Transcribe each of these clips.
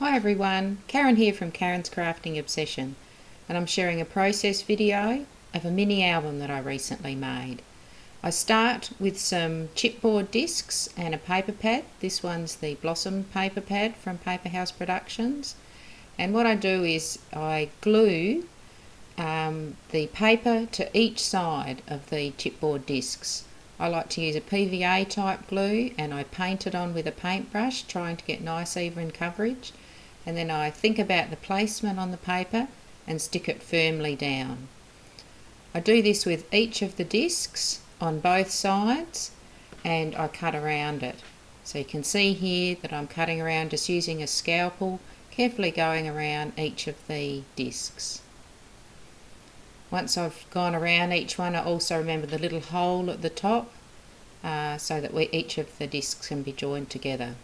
Hi everyone, Karen here from Karen's Crafting Obsession, and I'm sharing a process video of a mini album that I recently made. I start with some chipboard discs and a paper pad. This one's the Blossom paper pad from Paper House Productions, and what I do is I glue the paper to each side of the chipboard discs. I like to use a PVA type glue and I paint it on with a paintbrush, trying to get nice even coverage, and then I think about the placement on the paper and stick it firmly down. I do this with each of the discs on both sides and I cut around it. So you can see here that I'm cutting around just using a scalpel, carefully going around each of the discs. Once I've gone around each one, I also remember the little hole at the top so that each of the discs can be joined together.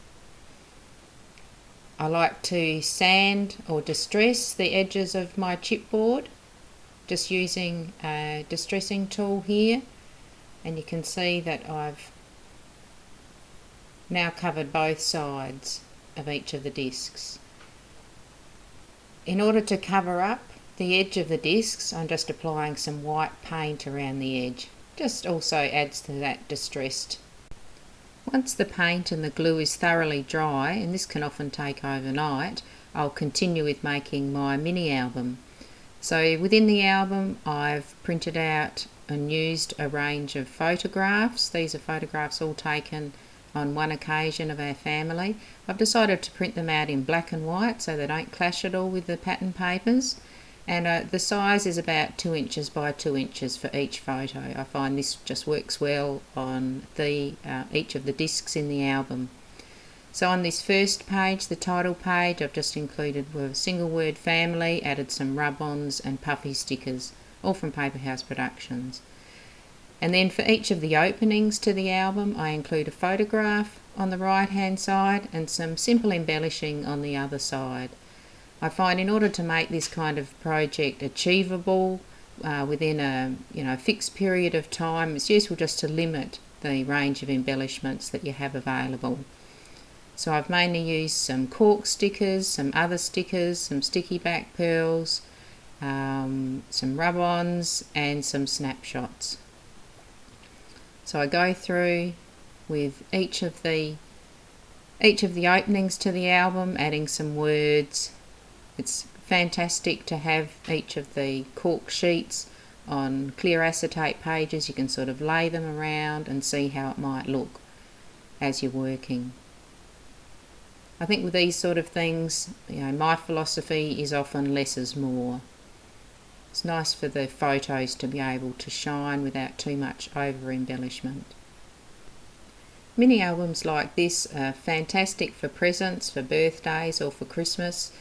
I like to sand or distress the edges of my chipboard, just using a distressing tool here, and you can see that I've now covered both sides of each of the discs. In order to cover up the edge of the discs, I'm just applying some white paint around the edge. Just also adds to that distressed. Once the paint and the glue is thoroughly dry, and this can often take overnight, I'll continue with making my mini album. So within the album I've printed out and used a range of photographs. These are photographs all taken on one occasion of our family. I've decided to print them out in black and white so they don't clash at all with the pattern papers, and the size is about 2 inches by 2 inches for each photo. I find this just works well on each of the discs in the album. So on this first page, the title page, I've just included a single word family, added some rub-ons and puffy stickers, all from Paper House Productions. And then for each of the openings to the album, I include a photograph on the right hand side and some simple embellishing on the other side. I find in order to make this kind of project achievable within a fixed period of time, it's useful just to limit the range of embellishments that you have available. So I've mainly used some cork stickers, some other stickers, some sticky back pearls, some rub-ons and some snapshots. So I go through with each of the openings to the album, adding some words. It's fantastic to have each of the cork sheets on clear acetate pages. You can sort of lay them around and see how it might look as you're working. I think with these sort of things, my philosophy is often less is more. It's nice for the photos to be able to shine without too much over embellishment. Mini albums like this are fantastic for presents, for birthdays or for Christmas.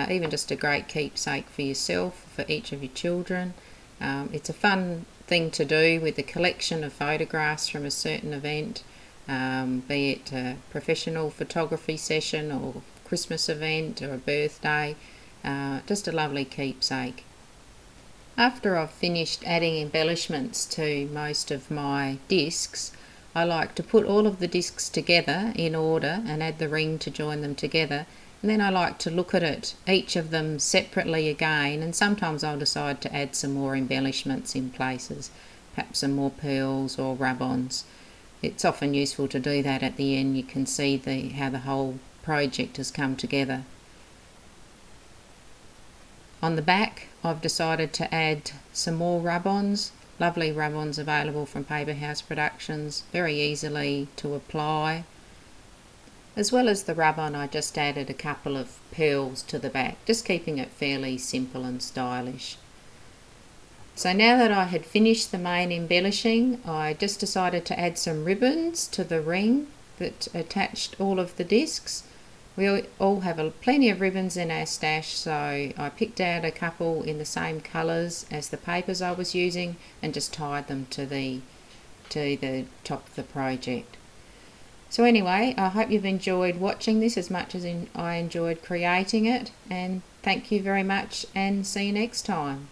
Even just a great keepsake for yourself, for each of your children. It's a fun thing to do with a collection of photographs from a certain event, be it a professional photography session or Christmas event or a birthday. Just a lovely keepsake. After I've finished adding embellishments to most of my discs, I like to put all of the discs together in order and add the ring to join them together. And then I like to look at each of them separately again, and sometimes I'll decide to add some more embellishments in places, perhaps some more pearls or rub-ons. It's often useful to do that at the end. You can see how the whole project has come together. On the back I've decided to add some more rub-ons, lovely rub-ons available from Paper House Productions, very easily to apply. As well as the rub-on, I just added a couple of pearls to the back, just keeping it fairly simple and stylish. So now that I had finished the main embellishing, I just decided to add some ribbons to the ring that attached all of the discs. We all have plenty of ribbons in our stash, so I picked out a couple in the same colours as the papers I was using and just tied them to the top of the project. So anyway, I hope you've enjoyed watching this as much as I enjoyed creating it, and thank you very much and see you next time.